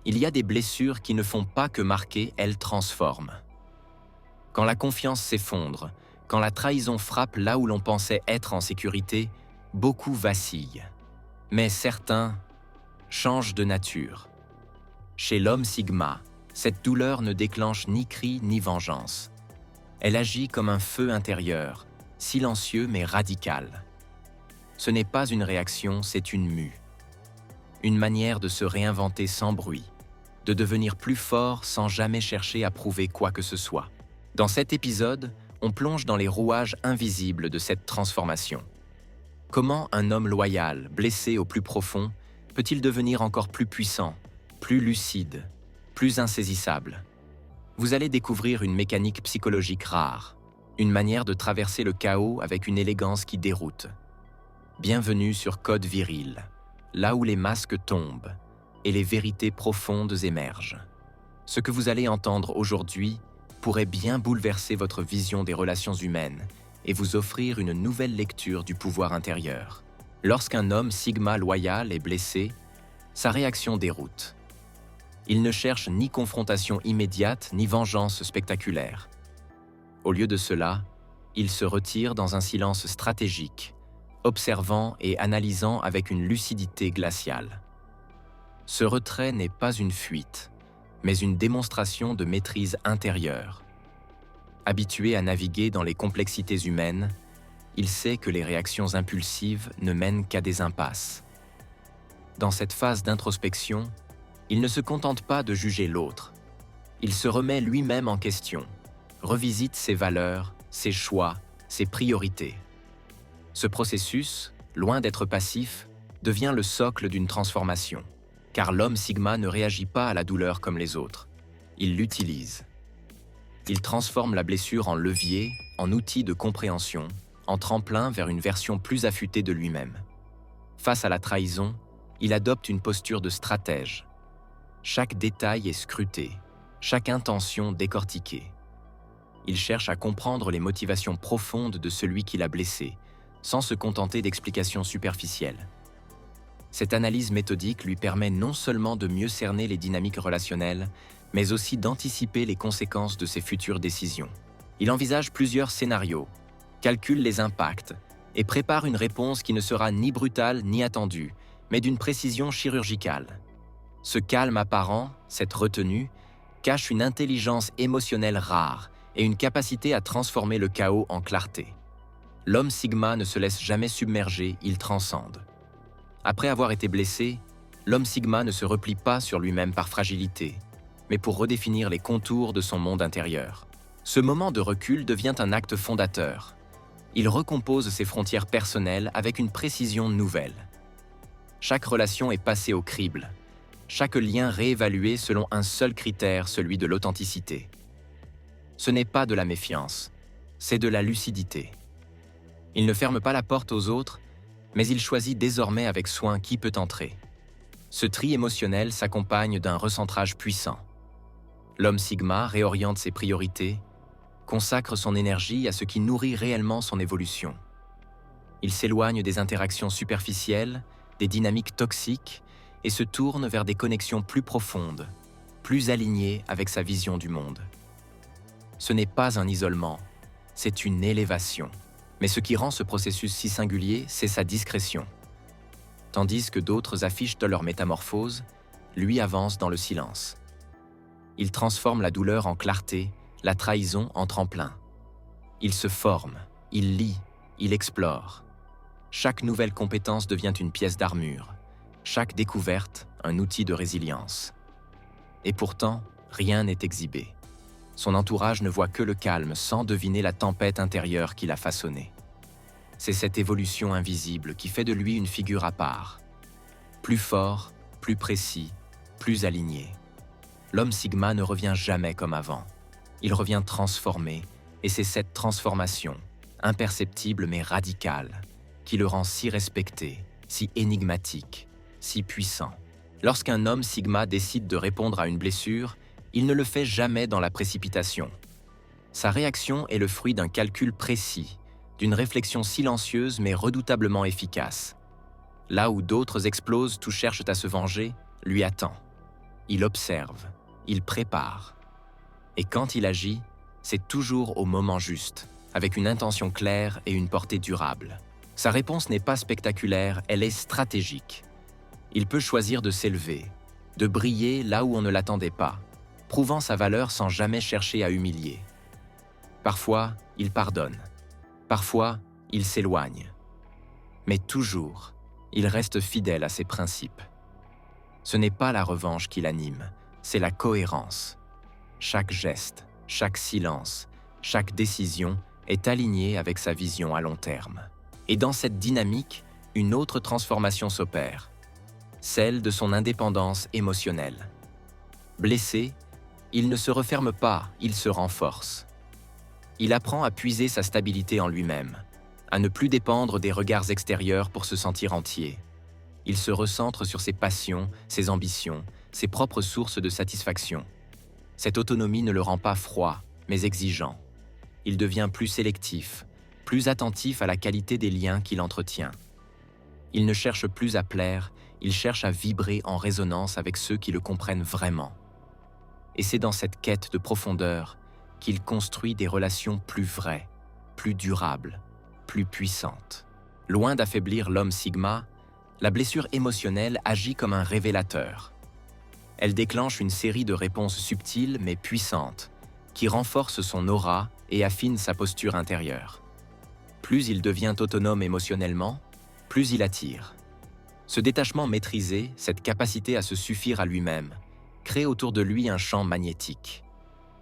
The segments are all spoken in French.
Il y a des blessures qui ne font pas que marquer, elles transforment. Quand la confiance s'effondre, quand la trahison frappe là où l'on pensait être en sécurité, beaucoup vacillent. Mais certains changent de nature. Chez l'homme Sigma, cette douleur ne déclenche ni cri ni vengeance. Elle agit comme un feu intérieur, silencieux mais radical. Ce n'est pas une réaction, c'est une mue. Une manière de se réinventer sans bruit, de devenir plus fort sans jamais chercher à prouver quoi que ce soit. Dans cet épisode, on plonge dans les rouages invisibles de cette transformation. Comment un homme loyal, blessé au plus profond, peut-il devenir encore plus puissant, plus lucide, plus insaisissable? Vous allez découvrir une mécanique psychologique rare, une manière de traverser le chaos avec une élégance qui déroute. Bienvenue sur Code Viril, là où les masques tombent et les vérités profondes émergent. Ce que vous allez entendre aujourd'hui pourrait bien bouleverser votre vision des relations humaines et vous offrir une nouvelle lecture du pouvoir intérieur. Lorsqu'un homme Sigma loyal est blessé, sa réaction déroute. Il ne cherche ni confrontation immédiate ni vengeance spectaculaire. Au lieu de cela, il se retire dans un silence stratégique, observant et analysant avec une lucidité glaciale. Ce retrait n'est pas une fuite, mais une démonstration de maîtrise intérieure. Habitué à naviguer dans les complexités humaines, il sait que les réactions impulsives ne mènent qu'à des impasses. Dans cette phase d'introspection, il ne se contente pas de juger l'autre. Il se remet lui-même en question, revisite ses valeurs, ses choix, ses priorités. Ce processus, loin d'être passif, devient le socle d'une transformation, car l'homme Sigma ne réagit pas à la douleur comme les autres. Il l'utilise. Il transforme la blessure en levier, en outil de compréhension, en tremplin vers une version plus affûtée de lui-même. Face à la trahison, il adopte une posture de stratège. Chaque détail est scruté, chaque intention décortiquée. Il cherche à comprendre les motivations profondes de celui qui l'a blessé, sans se contenter d'explications superficielles. Cette analyse méthodique lui permet non seulement de mieux cerner les dynamiques relationnelles, mais aussi d'anticiper les conséquences de ses futures décisions. Il envisage plusieurs scénarios, calcule les impacts et prépare une réponse qui ne sera ni brutale ni attendue, mais d'une précision chirurgicale. Ce calme apparent, cette retenue, cache une intelligence émotionnelle rare et une capacité à transformer le chaos en clarté. L'homme Sigma ne se laisse jamais submerger, il transcende. Après avoir été blessé, l'homme Sigma ne se replie pas sur lui-même par fragilité, mais pour redéfinir les contours de son monde intérieur. Ce moment de recul devient un acte fondateur. Il recompose ses frontières personnelles avec une précision nouvelle. Chaque relation est passée au crible, chaque lien réévalué selon un seul critère, celui de l'authenticité. Ce n'est pas de la méfiance, c'est de la lucidité. Il ne ferme pas la porte aux autres, mais il choisit désormais avec soin qui peut entrer. Ce tri émotionnel s'accompagne d'un recentrage puissant. L'homme Sigma réoriente ses priorités, consacre son énergie à ce qui nourrit réellement son évolution. Il s'éloigne des interactions superficielles, des dynamiques toxiques, et se tourne vers des connexions plus profondes, plus alignées avec sa vision du monde. Ce n'est pas un isolement, c'est une élévation. Mais ce qui rend ce processus si singulier, c'est sa discrétion. Tandis que d'autres affichent leur métamorphose, lui avance dans le silence. Il transforme la douleur en clarté, la trahison en tremplin. Il se forme, il lit, il explore. Chaque nouvelle compétence devient une pièce d'armure. Chaque découverte, un outil de résilience. Et pourtant, rien n'est exhibé. Son entourage ne voit que le calme sans deviner la tempête intérieure qu'il a façonnée. C'est cette évolution invisible qui fait de lui une figure à part. Plus fort, plus précis, plus aligné. L'homme Sigma ne revient jamais comme avant. Il revient transformé, et c'est cette transformation, imperceptible mais radicale, qui le rend si respecté, si énigmatique, si puissant. Lorsqu'un homme Sigma décide de répondre à une blessure, il ne le fait jamais dans la précipitation. Sa réaction est le fruit d'un calcul précis, d'une réflexion silencieuse mais redoutablement efficace. Là où d'autres explosent ou cherchent à se venger, lui attend. Il observe, il prépare. Et quand il agit, c'est toujours au moment juste, avec une intention claire et une portée durable. Sa réponse n'est pas spectaculaire, elle est stratégique. Il peut choisir de s'élever, de briller là où on ne l'attendait pas, prouvant sa valeur sans jamais chercher à humilier. Parfois, il pardonne. Parfois, il s'éloigne. Mais toujours, il reste fidèle à ses principes. Ce n'est pas la revanche qui l'anime, c'est la cohérence. Chaque geste, chaque silence, chaque décision est alignée avec sa vision à long terme. Et dans cette dynamique, une autre transformation s'opère, celle de son indépendance émotionnelle. Blessé, il ne se referme pas, il se renforce. Il apprend à puiser sa stabilité en lui-même, à ne plus dépendre des regards extérieurs pour se sentir entier. Il se recentre sur ses passions, ses ambitions, ses propres sources de satisfaction. Cette autonomie ne le rend pas froid, mais exigeant. Il devient plus sélectif, plus attentif à la qualité des liens qu'il entretient. Il ne cherche plus à plaire, il cherche à vibrer en résonance avec ceux qui le comprennent vraiment. Et c'est dans cette quête de profondeur qu'il construit des relations plus vraies, plus durables, plus puissantes. Loin d'affaiblir l'homme Sigma, la blessure émotionnelle agit comme un révélateur. Elle déclenche une série de réponses subtiles mais puissantes, qui renforcent son aura et affinent sa posture intérieure. Plus il devient autonome émotionnellement, plus il attire. Ce détachement maîtrisé, cette capacité à se suffire à lui-même, crée autour de lui un champ magnétique.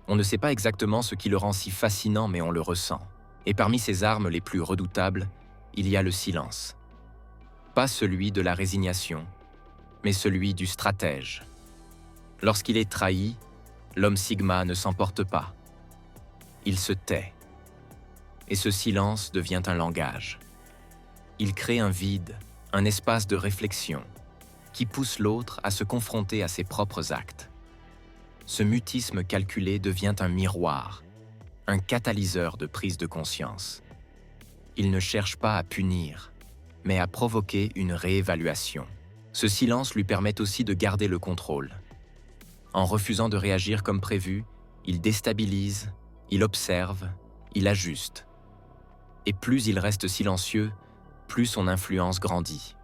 On ne sait pas exactement ce qui le rend si fascinant, mais on le ressent. Et parmi ses armes les plus redoutables, il y a le silence. Pas celui de la résignation, mais celui du stratège. Lorsqu'il est trahi, l'homme Sigma ne s'emporte pas. Il se tait. Et ce silence devient un langage. Il crée un vide, un espace de réflexion, qui pousse l'autre à se confronter à ses propres actes. Ce mutisme calculé devient un miroir, un catalyseur de prise de conscience. Il ne cherche pas à punir, mais à provoquer une réévaluation. Ce silence lui permet aussi de garder le contrôle. En refusant de réagir comme prévu, il déstabilise, il observe, il ajuste. Et plus il reste silencieux, plus son influence grandit.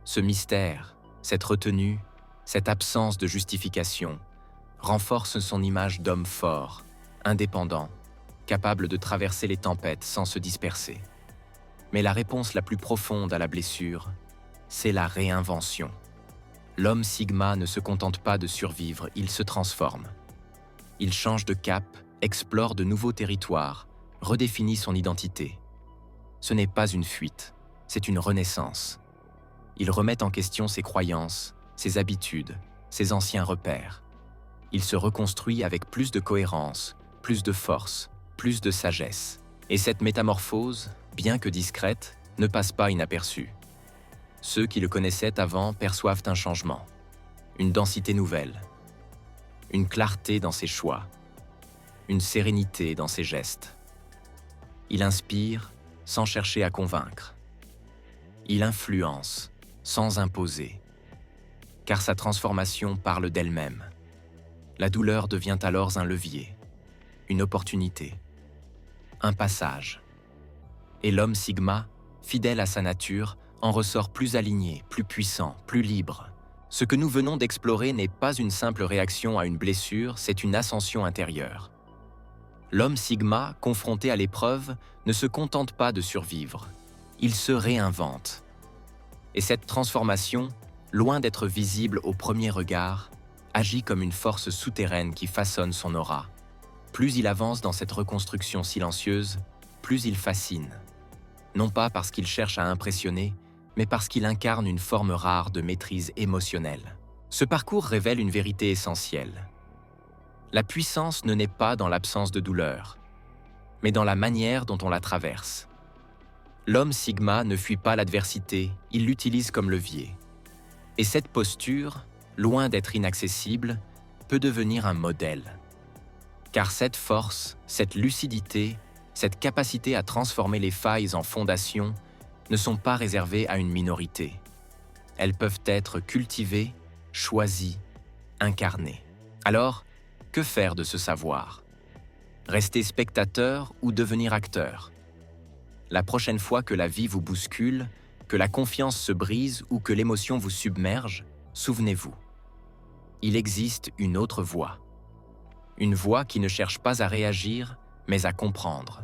Ce mystère, cette retenue, cette absence de justification, renforce son image d'homme fort, indépendant, capable de traverser les tempêtes sans se disperser. Mais la réponse la plus profonde à la blessure, c'est la réinvention. L'homme Sigma ne se contente pas de survivre, il se transforme. Il change de cap, explore de nouveaux territoires, redéfinit son identité. Ce n'est pas une fuite, c'est une renaissance. Il remet en question ses croyances, ses habitudes, ses anciens repères. Il se reconstruit avec plus de cohérence, plus de force, plus de sagesse. Et cette métamorphose, bien que discrète, ne passe pas inaperçue. Ceux qui le connaissaient avant perçoivent un changement, une densité nouvelle, une clarté dans ses choix, une sérénité dans ses gestes. Il inspire sans chercher à convaincre. Il influence sans imposer, car sa transformation parle d'elle-même. La douleur devient alors un levier, une opportunité, un passage. Et l'homme Sigma, fidèle à sa nature, en ressort plus aligné, plus puissant, plus libre. Ce que nous venons d'explorer n'est pas une simple réaction à une blessure, c'est une ascension intérieure. L'homme Sigma, confronté à l'épreuve, ne se contente pas de survivre. Il se réinvente. Et cette transformation, loin d'être visible au premier regard, agit comme une force souterraine qui façonne son aura. Plus il avance dans cette reconstruction silencieuse, plus il fascine. Non pas parce qu'il cherche à impressionner, mais parce qu'il incarne une forme rare de maîtrise émotionnelle. Ce parcours révèle une vérité essentielle. La puissance ne naît pas dans l'absence de douleur, mais dans la manière dont on la traverse. L'homme Sigma ne fuit pas l'adversité, il l'utilise comme levier. Et cette posture, loin d'être inaccessible, peut devenir un modèle. Car cette force, cette lucidité, cette capacité à transformer les failles en fondations ne sont pas réservées à une minorité. Elles peuvent être cultivées, choisies, incarné. Alors, que faire de ce savoir? Rester spectateur ou devenir acteur? La prochaine fois que la vie vous bouscule, que la confiance se brise ou que l'émotion vous submerge, souvenez-vous. Il existe une autre voie. Une voie qui ne cherche pas à réagir, mais à comprendre.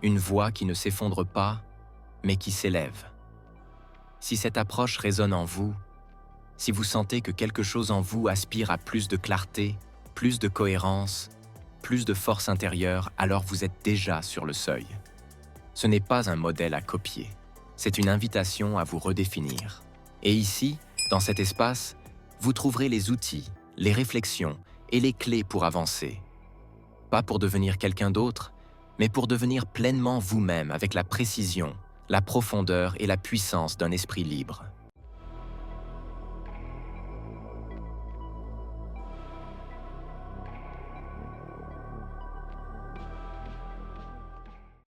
Une voie qui ne s'effondre pas, mais qui s'élève. Si cette approche résonne en vous, si vous sentez que quelque chose en vous aspire à plus de clarté, plus de cohérence, plus de force intérieure, alors vous êtes déjà sur le seuil. Ce n'est pas un modèle à copier, c'est une invitation à vous redéfinir. Et ici, dans cet espace, vous trouverez les outils, les réflexions et les clés pour avancer. Pas pour devenir quelqu'un d'autre, mais pour devenir pleinement vous-même avec la précision, la profondeur et la puissance d'un esprit libre.